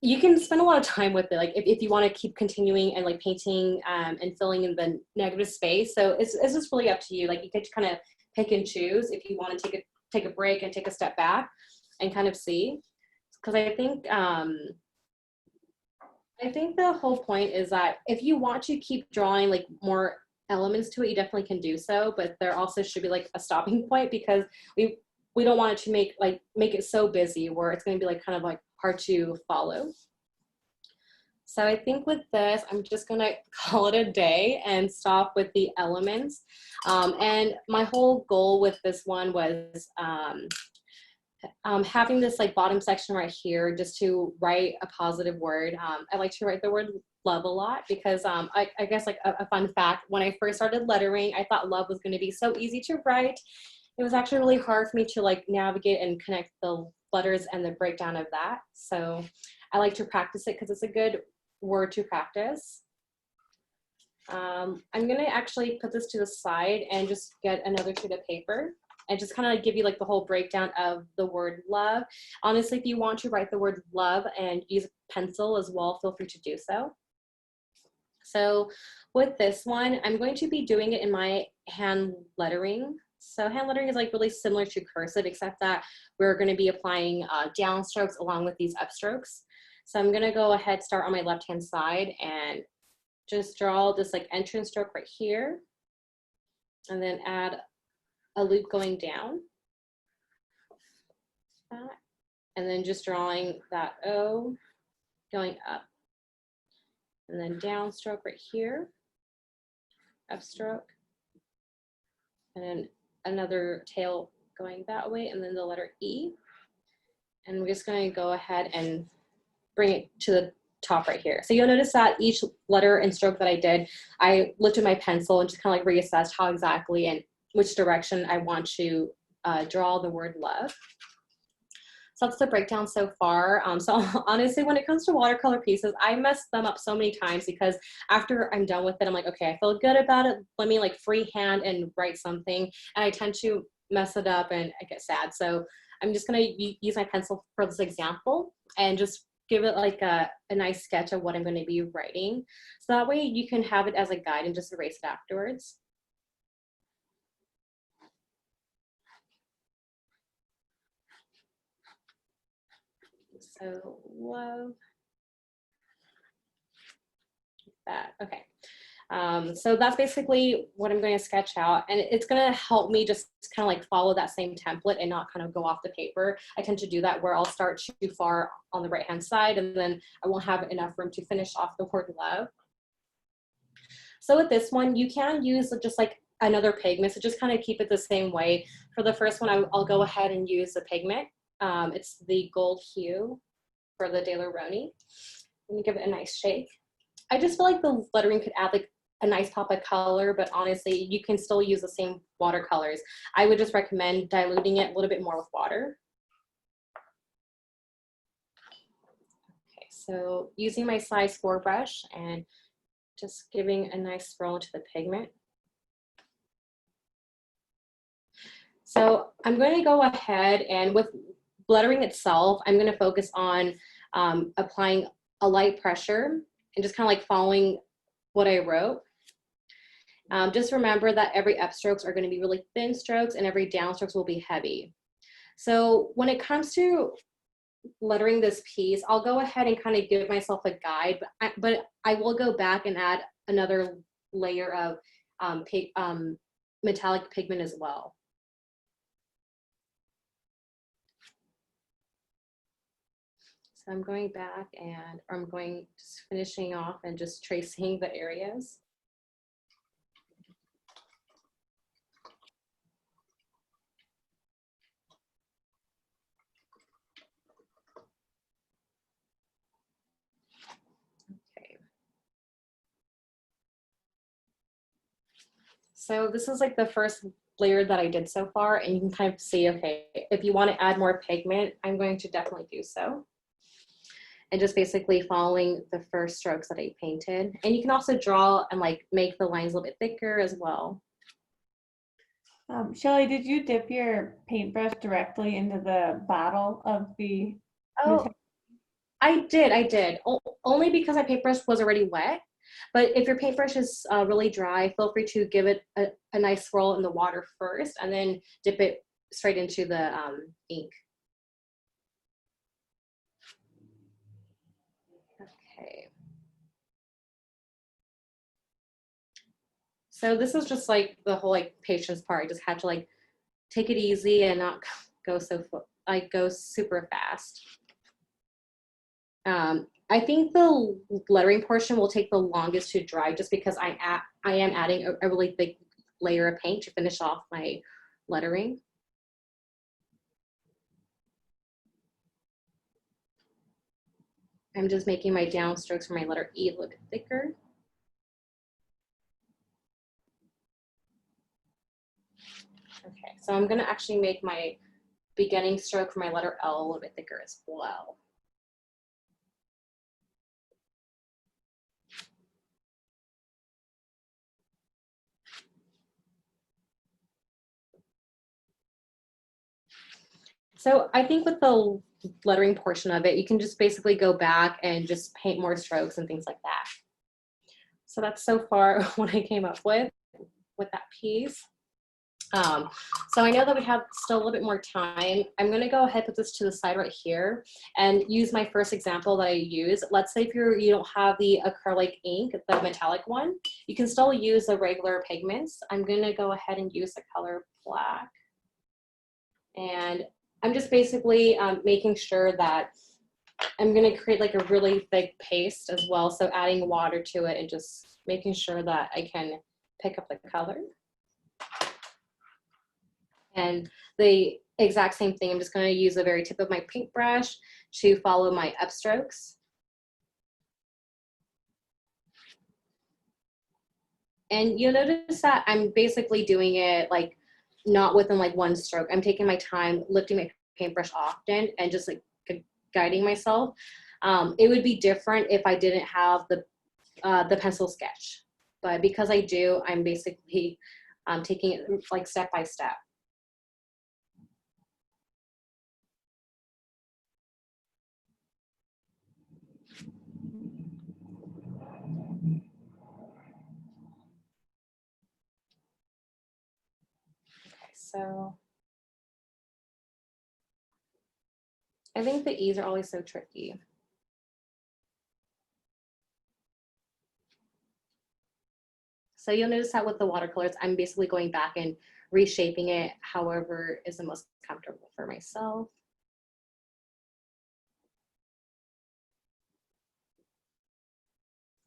you can spend a lot of time with it. Like if you want to keep continuing and like painting and filling in the negative space. So it's just really up to you. Like you can kind of pick and choose if you want to take a break and take a step back and kind of see. Because I think the whole point is that if you want to keep drawing like more elements to it, you definitely can do so, but there also should be like a stopping point because we don't want it to make it so busy where it's going to be like kind of like hard to follow. So I think with this, I'm just gonna call it a day and stop with the elements. And my whole goal with this one was having this like bottom section right here just to write a positive word. I like to write the word love a lot because I guess like a fun fact, when I first started lettering, I thought love was going to be so easy to write. It was actually really hard for me to like navigate and connect the letters and the breakdown of that. So I like to practice it because it's a good word to practice. I'm going to actually put this to the side and just get another sheet of paper and just kind of like give you like the whole breakdown of the word love. Honestly, if you want to write the word love and use a pencil as well, feel free to do so. So with this one, I'm going to be doing it in my hand lettering. So hand lettering is like really similar to cursive, except that we're going to be applying downstrokes along with these upstrokes. So I'm going to go ahead, start on my left-hand side and just draw this like entrance stroke right here, and then add a loop going down, and then just drawing that O going up, and then downstroke right here, upstroke, and then another tail going that way, and then the letter E. And we're just going to go ahead and bring it to the top right here. So you'll notice that each letter and stroke that I did, I lifted my pencil and just kind of like reassessed how exactly and which direction I want to draw the word love. So that's the breakdown so far. So honestly, when it comes to watercolor pieces, I mess them up so many times because after I'm done with it, I'm like, okay, I feel good about it. Let me like freehand and write something. And I tend to mess it up and I get sad. So I'm just gonna use my pencil for this example and just give it like a nice sketch of what I'm gonna be writing. So that way you can have it as a guide and just erase it afterwards. So love that, okay. So that's basically what I'm going to sketch out, and it's going to help me just kind of like follow that same template and not kind of go off the paper. I tend to do that where I'll start too far on the right hand side and then I won't have enough room to finish off the word love. So with this one, you can use just like another pigment, so just kind of keep it the same way. For the first one, I'll go ahead and use the pigment. It's the gold hue for the Daler-Rowney. Let me give it a nice shake. I just feel like the lettering could add like a nice pop of color, but honestly, you can still use the same watercolors. I would just recommend diluting it a little bit more with water. Okay, so using my size 4 brush and just giving a nice swirl into the pigment. So I'm going to go ahead and with lettering itself, I'm going to focus on applying a light pressure and just kind of like following what I wrote. Just remember that every upstrokes are going to be really thin strokes and every downstrokes will be heavy. So when it comes to lettering this piece, I'll go ahead and kind of give myself a guide, but I will go back and add another layer of metallic pigment as well. So I'm going back and I'm going just finishing off and just tracing the areas. So this is like the first layer that I did so far, and you can kind of see, okay, if you want to add more pigment, I'm going to definitely do so. And just basically following the first strokes that I painted. And you can also draw and like make the lines a little bit thicker as well. Shelly, did you dip your paintbrush directly into the bottle of the? Oh, I did. Only because my paintbrush was already wet. But if your paintbrush is really dry, feel free to give it a nice swirl in the water first and then dip it straight into the ink. Okay. So this is just like the whole like patience part. I just had to like take it easy and not go go super fast. I think the lettering portion will take the longest to dry just because I am adding a really thick layer of paint to finish off my lettering. I'm just making my downstrokes for my letter E a little bit thicker. Okay, so I'm gonna actually make my beginning stroke for my letter L a little bit thicker as well. So I think with the lettering portion of it, you can just basically go back and just paint more strokes and things like that. So that's so far what I came up with that piece. So I know that we have still a little bit more time. I'm gonna go ahead and put this to the side right here and use my first example that I use. Let's say if you don't have the acrylic ink, the metallic one, you can still use the regular pigments. I'm gonna go ahead and use the color black. And I'm just basically making sure that I'm gonna create like a really thick paste as well. So adding water to it and just making sure that I can pick up the color. And the exact same thing, I'm just going to use the very tip of my paintbrush to follow my upstrokes. And you'll notice that I'm basically doing it like not within like one stroke. I'm taking my time, lifting my paintbrush often and just like guiding myself. It would be different if I didn't have the pencil sketch. But because I do, I'm basically taking it like step by step. So I think the E's are always so tricky. So you'll notice that with the watercolors, I'm basically going back and reshaping it however is the most comfortable for myself.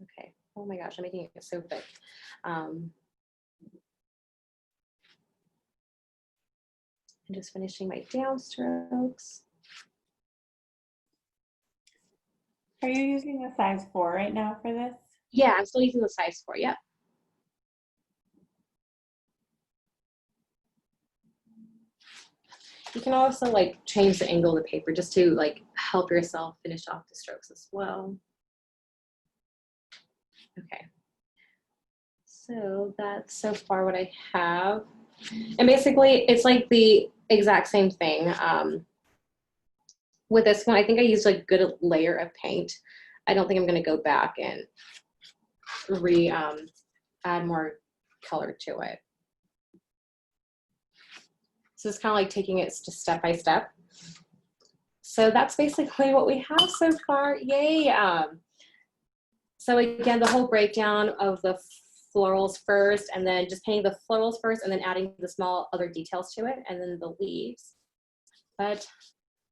Okay, oh my gosh, I'm making it so thick. I'm just finishing my downstrokes. Are you using the size 4 right now for this? Yeah, I'm still using the size 4, yep. You can also like change the angle of the paper just to like help yourself finish off the strokes as well. Okay, so that's so far what I have. And basically it's like the exact same thing. With this one, I think I used a good layer of paint. I don't think I'm gonna go back and add more color to it. So it's kind of like taking it just step by step. So that's basically what we have so far. Yay. So again, the whole breakdown of the florals first, and then just painting the florals first, and then adding the small other details to it, and then the leaves. But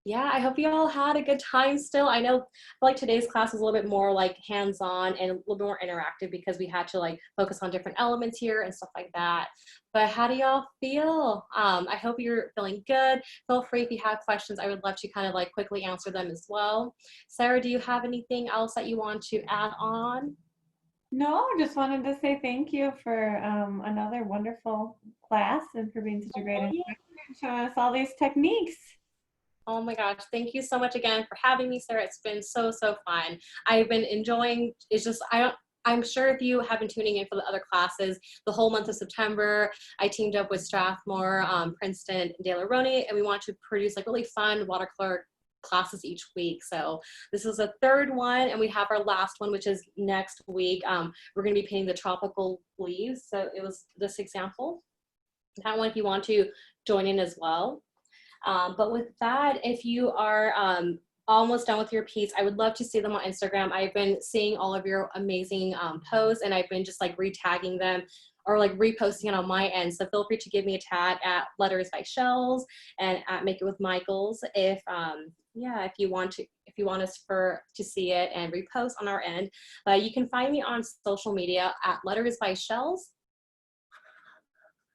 yeah, I hope you all had a good time still. I know like today's class is a little bit more like hands-on and a little bit more interactive because we had to like focus on different elements here and stuff like that. But how do y'all feel? I hope you're feeling good. Feel free if you have questions. I would love to kind of like quickly answer them as well. Sarah, do you have anything else that you want to add on? No, just wanted to say thank you for another wonderful class and for being such a great Oh, yeah. instructor and showing us all these techniques. Oh my gosh, thank you so much again for having me, Sarah. It's been so, so fun. I've been enjoying, it's just, I'm sure if you have been tuning in for the other classes, the whole month of September, I teamed up with Strathmore, Princeton, Daler-Rowney, and we want to produce like really fun watercolor classes each week. So this is the third one, and we have our last one, which is next week. We're going to be painting the tropical leaves. So it was this example. That one, if you want to join in as well. But with that, if you are almost done with your piece, I would love to see them on Instagram. I've been seeing all of your amazing posts, and I've been just like re-tagging them or like reposting it on my end. So feel free to give me a tag at Letters by Shells and at Make It with Michaels if yeah, if you want us to see it and repost on our end. But you can find me on social media at Letters by Shells.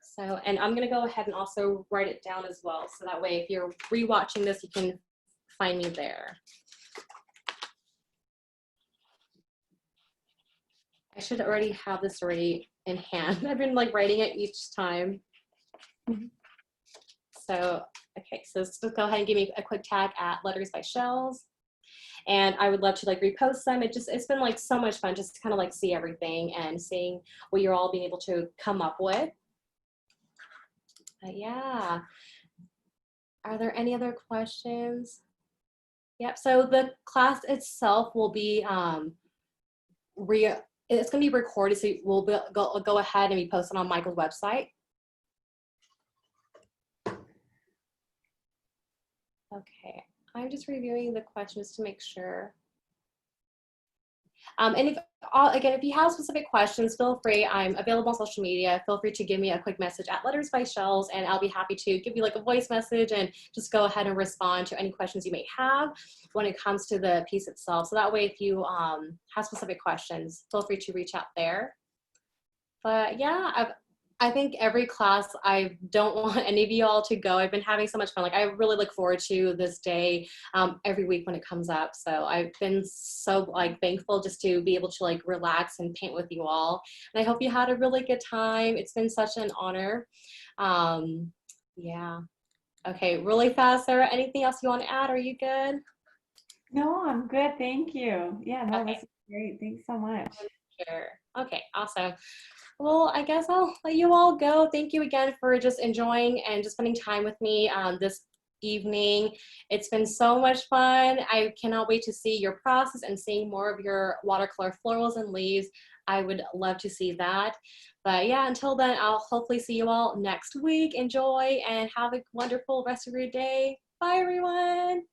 So, and I'm gonna go ahead and also write it down as well. So that way, if you're rewatching this, you can find me there. I should already have this already in hand. I've been like writing it each time. So, okay, so just go ahead and give me a quick tag at Letters by Shells. And I would love to like repost them. It's been like so much fun just to kind of like see everything and seeing what you're all being able to come up with. Yeah. Are there any other questions? Yep. So the class itself will be it's going to be recorded, so we'll go ahead and be posted on Michael's website. Okay. I'm just reviewing the questions to make sure. And if you have specific questions, feel free. I'm available on social media. Feel free to give me a quick message at Letters by Shells, and I'll be happy to give you like a voice message and just go ahead and respond to any questions you may have when it comes to the piece itself. So that way, if you have specific questions, feel free to reach out there. But yeah, I think every class, I don't want any of you all to go. I've been having so much fun. Like I really look forward to this day every week when it comes up. So I've been so like thankful just to be able to like relax and paint with you all. And I hope you had a really good time. It's been such an honor. Yeah. Okay, really fast, Sarah. Anything else you want to add? Are you good? No, I'm good. Thank you. Yeah, no, Okay. this is great. Thanks so much. Sure. Okay, awesome. Well, I guess I'll let you all go. Thank you again for just enjoying and just spending time with me this evening. It's been so much fun. I cannot wait to see your process and seeing more of your watercolor florals and leaves. I would love to see that. But yeah, until then, I'll hopefully see you all next week. Enjoy and have a wonderful rest of your day. Bye, everyone.